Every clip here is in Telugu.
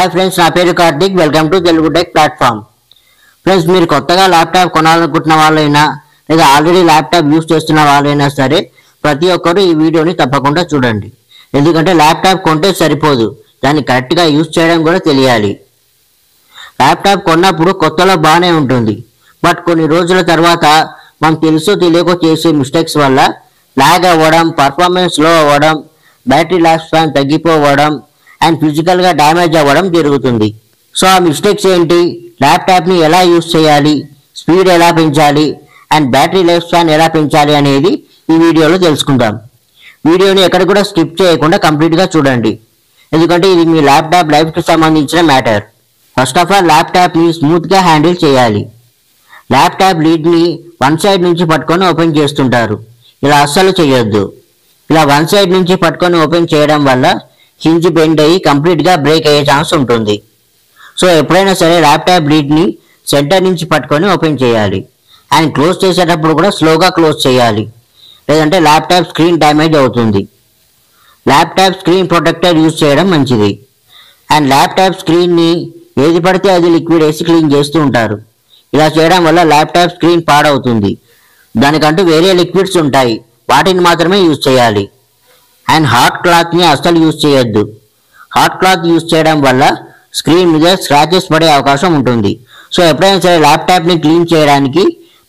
హాయ్ ఫ్రెండ్స్, నా పేరు Karthik. Welcome to Telugu tech platform. Friends, మీరు కొత్తగా ల్యాప్టాప్ కొనాలనుకుంటున్న వాళ్ళైనా లేదా ఆల్రెడీ ల్యాప్టాప్ యూస్ చేస్తున్న వాళ్ళైనా సరే ప్రతి ఒక్కరు ఈ వీడియోని తప్పకుండా చూడండి. ఎందుకంటే ల్యాప్టాప్ కొంటే సరిపోదు, దాన్ని కరెక్ట్గా యూస్ చేయడం కూడా తెలియాలి. ల్యాప్టాప్ కొన్నప్పుడు కొత్తలో బాగానే ఉంటుంది, బట్ కొన్ని రోజుల తర్వాత మనం తెలుసో తెలియకో చేసే మిస్టేక్స్ వల్ల ల్యాగ్ అవ్వడం, పర్ఫార్మెన్స్ లో అవ్వడం, బ్యాటరీ లైఫ్ స్పాన్ తగ్గిపోవడం అండ్ ఫిజికల్గా డ్యామేజ్ అవ్వడం జరుగుతుంది. సో ఆ మిస్టేక్స్ ఏంటి, ల్యాప్టాప్ని ఎలా యూస్ చేయాలి, స్పీడ్ ఎలా పెంచాలి అండ్ బ్యాటరీ లైఫ్ స్పాన్ ఎలా పెంచాలి అనేది ఈ వీడియోలో తెలుసుకుందాం. వీడియోని ఎక్కడ కూడా స్కిప్ చేయకుండా కంప్లీట్గా చూడండి, ఎందుకంటే ఇది మీ ల్యాప్టాప్ లైఫ్కి సంబంధించిన మ్యాటర్. ఫస్ట్ ఆఫ్ ఆల్, ల్యాప్టాప్ని స్మూత్గా హ్యాండిల్ చేయాలి. ల్యాప్టాప్ లీడ్ని వన్ సైడ్ నుంచి పట్టుకొని ఓపెన్ చేస్తుంటారు, ఇలా అస్సలు చేయొద్దు. ఇలా వన్ సైడ్ నుంచి పట్టుకొని ఓపెన్ చేయడం వల్ల హింజ్ బెండ్ అయ్యి కంప్లీట్గా బ్రేక్ అయ్యే ఛాన్స్ ఉంటుంది. సో ఎప్పుడైనా సరే ల్యాప్టాప్ లీడ్ని సెంటర్ నుంచి పట్టుకొని ఓపెన్ చేయాలి అండ్ క్లోజ్ చేసేటప్పుడు కూడా స్లోగా క్లోజ్ చేయాలి, లేదంటే ల్యాప్టాప్ స్క్రీన్ డ్యామేజ్ అవుతుంది. ల్యాప్టాప్ స్క్రీన్ ప్రొటెక్టర్ యూజ్ చేయడం మంచిది. అండ్ ల్యాప్టాప్ స్క్రీన్ని ఏది పడితే అది లిక్విడ్ వేసి క్లీన్ చేస్తూ ఉంటారు. ఇలా చేయడం వల్ల ల్యాప్టాప్ స్క్రీన్ పాడవుతుంది. దానికంటూ వేరే లిక్విడ్స్ ఉంటాయి, వాటిని మాత్రమే యూజ్ చేయాలి. అండ్ హాట్ క్లాత్ని అస్సలు యూజ్ చేయొద్దు. హాట్ క్లాత్ యూజ్ చేయడం వల్ల స్క్రీన్ మీద స్క్రాచెస్ పడే అవకాశం ఉంటుంది. సో ఎప్పుడైనా సరే ల్యాప్టాప్ని క్లీన్ చేయడానికి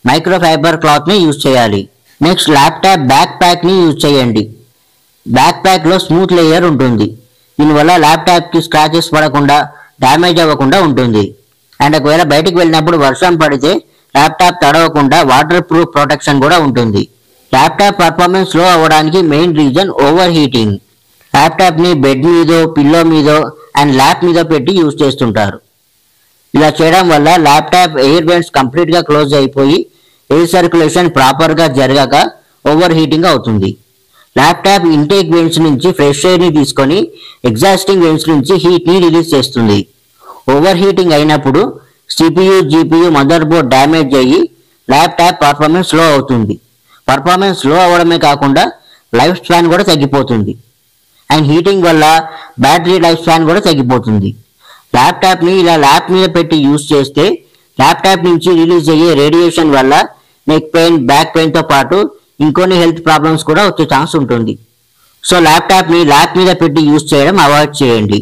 మైక్రోఫైబర్ క్లాత్ని యూజ్ చేయాలి. నెక్స్ట్, ల్యాప్టాప్ బ్యాక్ ప్యాక్ని యూజ్ చేయండి. బ్యాక్ ప్యాక్లో స్మూత్ లేయర్ ఉంటుంది, దీనివల్ల ల్యాప్టాప్కి స్క్రాచెస్ పడకుండా డ్యామేజ్ అవ్వకుండా ఉంటుంది. అండ్ ఒకవేళ బయటికి వెళ్ళినప్పుడు వర్షం పడితే ల్యాప్టాప్ తడవకుండా వాటర్ ప్రూఫ్ ప్రొటెక్షన్ కూడా ఉంటుంది. ల్యాప్టాప్ పర్ఫార్మెన్స్ స్లో అవ్వడానికి మెయిన్ రీజన్ ఓవర్ హీటింగ్. ల్యాప్టాప్ని బెడ్ మీదో, పిల్లో మీదో అండ్ ల్యాప్ మీద పెట్టి యూజ్ చేస్తుంటారు. ఇలా చేయడం వల్ల ల్యాప్టాప్ ఎయిర్ వెంట్స్ కంప్లీట్గా క్లోజ్ అయిపోయి ఎయిర్ సర్క్యులేషన్ ప్రాపర్గా జరగక ఓవర్ హీటింగ్ అవుతుంది. ల్యాప్టాప్ ఇంటేక్ వెంట్స్ నుంచి ఫ్రెష్ ఎయిర్ని తీసుకొని ఎగ్జాస్టింగ్ వెంట్స్ నుంచి హీట్ని రిలీజ్ చేస్తుంది. ఓవర్ హీటింగ్ అయినప్పుడు CPU, GPU, mother board damage అయ్యి ల్యాప్టాప్ పర్ఫార్మెన్స్ స్లో అవుతుంది. పర్ఫార్మెన్స్ స్లో అవ్వడమే కాకుండా లైఫ్ స్పాన్ కూడా తగ్గిపోతుంది. అండ్ హీటింగ్ వల్ల బ్యాటరీ లైఫ్ స్పాన్ కూడా తగ్గిపోతుంది. ల్యాప్టాప్ని ఇలా ల్యాప్ మీద పెట్టి యూజ్ చేస్తే ల్యాప్టాప్ నుంచి రిలీజ్ అయ్యే రేడియేషన్ వల్ల నెక్ పెయిన్, బ్యాక్ పెయిన్తో పాటు ఇంకొన్ని హెల్త్ ప్రాబ్లమ్స్ కూడా వచ్చే ఛాన్స్ ఉంటుంది. సో ల్యాప్టాప్ని ల్యాప్ మీద పెట్టి యూజ్ చేయడం అవాయిడ్ చేయండి.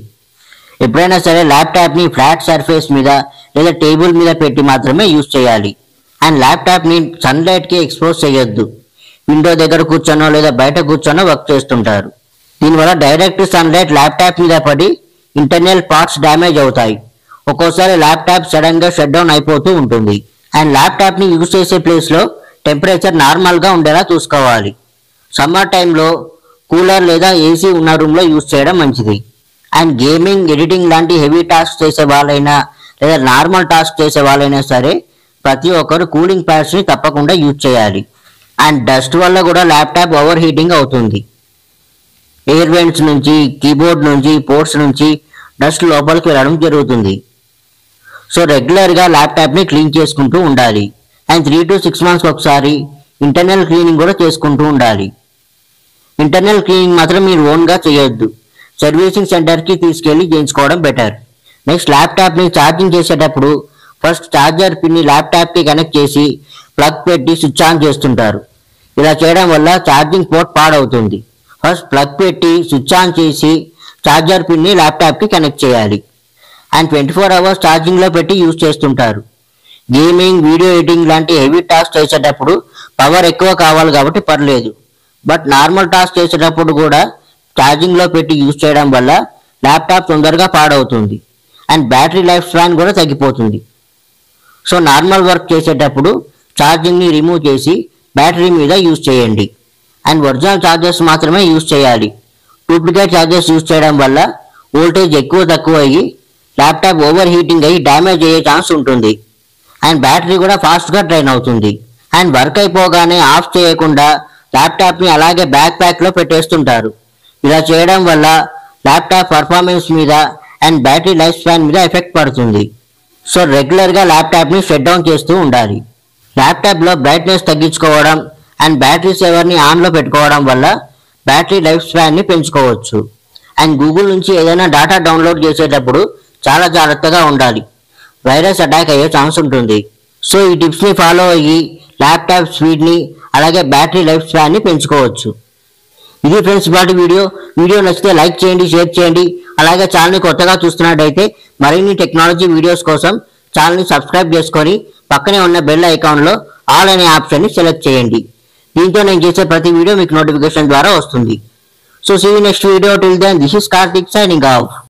ఎప్పుడైనా సరే ల్యాప్టాప్ని ఫ్లాట్ సర్ఫేస్ మీద లేదా టేబుల్ మీద పెట్టి మాత్రమే యూజ్ చేయాలి. అండ్ ల్యాప్టాప్ని సన్లైట్కి ఎక్స్పోజ్ చేయొద్దు. విండో దగ్గర కూర్చొనో లేదా బయట కూర్చొనో వర్క్ చేస్తుంటారు. దీనివల్ల డైరెక్ట్ సన్లైట్ ల్యాప్టాప్ మీద పడి ఇంటర్నల్ పార్ట్స్ డ్యామేజ్ అవుతాయి. ఒక్కోసారి ల్యాప్టాప్ సడన్గా షట్ డౌన్ అయిపోతూ ఉంటుంది. అండ్ ల్యాప్టాప్ని యూజ్ చేసే ప్లేస్లో టెంపరేచర్ నార్మల్గా ఉండేలా చూసుకోవాలి. సమ్మర్ టైంలో కూలర్ లేదా AC ఉన్న రూమ్లో యూజ్ చేయడం మంచిది. అండ్ గేమింగ్, ఎడిటింగ్ లాంటి హెవీ టాస్క్ చేసే వాళ్ళైనా లేదా నార్మల్ టాస్క్ చేసే వాళ్ళైనా సరే ప్రతి ఒక్కరు కూలింగ్ ప్యాడ్స్ని తప్పకుండా యూజ్ చేయాలి. అండ్ డస్ట్ వల్ల కూడా ల్యాప్టాప్ ఓవర్ హీటింగ్ అవుతుంది. ఎయిర్ వెంట్స్ నుంచి, కీబోర్డ్ నుంచి, పోర్ట్స్ నుంచి డస్ట్ లోపలికి వెళ్ళడం జరుగుతుంది. సో రెగ్యులర్గా ల్యాప్టాప్ని క్లీన్ చేసుకుంటూ ఉండాలి. అండ్ 3 to 6 months ఒకసారి ఇంటర్నల్ క్లీనింగ్ కూడా చేసుకుంటూ ఉండాలి. ఇంటర్నల్ క్లీనింగ్ మాత్రం మీరు ఓన్గా చేయొద్దు, సర్వీసింగ్ సెంటర్కి తీసుకెళ్ళి చేయించుకోవడం బెటర్. నెక్స్ట్, ల్యాప్టాప్ని ఛార్జింగ్ చేసేటప్పుడు ఫస్ట్ ఛార్జర్ పిన్ని ల్యాప్టాప్కి కనెక్ట్ చేసి ప్లగ్ పెట్టి స్విచ్ ఆన్ చేస్తుంటారు. ఇలా చేయడం వల్ల ఛార్జింగ్ పోర్ట్ పాడవుతుంది. ఫస్ట్ ప్లగ్ పెట్టి స్విచ్ ఆన్ చేసి ఛార్జర్ పిన్ని ల్యాప్టాప్కి కనెక్ట్ చేయాలి. అండ్ 24 hours ఛార్జింగ్లో పెట్టి యూజ్ చేస్తుంటారు. గేమింగ్, వీడియో ఎడిటింగ్ లాంటి హెవీ టాస్క్ చేసేటప్పుడు పవర్ ఎక్కువ కావాలి కాబట్టి పర్లేదు, బట్ నార్మల్ టాస్క్ చేసేటప్పుడు కూడా ఛార్జింగ్లో పెట్టి యూజ్ చేయడం వల్ల ల్యాప్టాప్ తొందరగా పాడవుతుంది అండ్ బ్యాటరీ లైఫ్ స్పాన్ కూడా తగ్గిపోతుంది. సో నార్మల్ వర్క్ చేసేటప్పుడు ఛార్జింగ్ని రిమూవ్ చేసి బ్యాటరీ మీద యూజ్ చేయండి. అండ్ ఒరిజినల్ ఛార్జర్స్ మాత్రమే యూజ్ చేయాలి. డూప్లికేట్ ఛార్జర్స్ యూజ్ చేయడం వల్ల వోల్టేజ్ తక్కువ అయ్యి ల్యాప్టాప్ ఓవర్ హీటింగ్ అయ్యి డ్యామేజ్ అయ్యే ఛాన్స్ ఉంటుంది. అండ్ బ్యాటరీ కూడా ఫాస్ట్గా డ్రైన్ అవుతుంది. అండ్ వర్క్ అయిపోగానే ఆఫ్ చేయకుండా ల్యాప్టాప్ని అలాగే బ్యాక్ ప్యాక్లో పెట్టేస్తుంటారు. ఇలా చేయడం వల్ల ల్యాప్టాప్ పర్ఫార్మెన్స్ మీద అండ్ బ్యాటరీ లైఫ్ స్పాన్ మీద ఎఫెక్ట్ పడుతుంది. సో రెగ్యులర్గా ల్యాప్టాప్ని షట్ డౌన్ చేస్తూ ఉండాలి. ల్యాప్టాప్లో బ్రైట్నెస్ తగ్గించుకోవడం అండ్ బ్యాటరీ సేవర్ని ఆన్లో పెట్టుకోవడం వల్ల బ్యాటరీ లైఫ్ స్పాన్ని పెంచుకోవచ్చు. అండ్ గూగుల్ నుంచి ఏదైనా డేటా డౌన్లోడ్ చేసేటప్పుడు చాలా జాగ్రత్తగా ఉండాలి. వైరస్ అటాక్ అయ్యే ఛాన్స్ ఉంటుంది. సో ఈ టిప్స్ ని ఫాలో అయ్యి ల్యాప్టాప్ స్పీడ్ ని అలాగే బ్యాటరీ లైఫ్ స్పాన్ ని పెంచుకోవచ్చు. ఇది ఫ్రెండ్స్ ఇవాటి వీడియో నచ్చితే లైక్ చేయండి, షేర్ చేయండి. అలాగే ఛానల్ ని కొత్తగా చూస్తున్నట్టయితే మరిన్ని టెక్నాలజీ వీడియోస్ కోసం ఛానల్ ని సబ్స్క్రైబ్ చేసుకొని పక్కనే ఉన్న బెల్ ఐకాన్ లో ఆల్ అనే ఆప్షన్ ని సెలెక్ట్ చేయండి. దీంతో నేను చేసే ప్రతి వీడియో మీకు నోటిఫికేషన్ ద్వారా వస్తుంది. So see you next video. Till then this is Karthik signing of.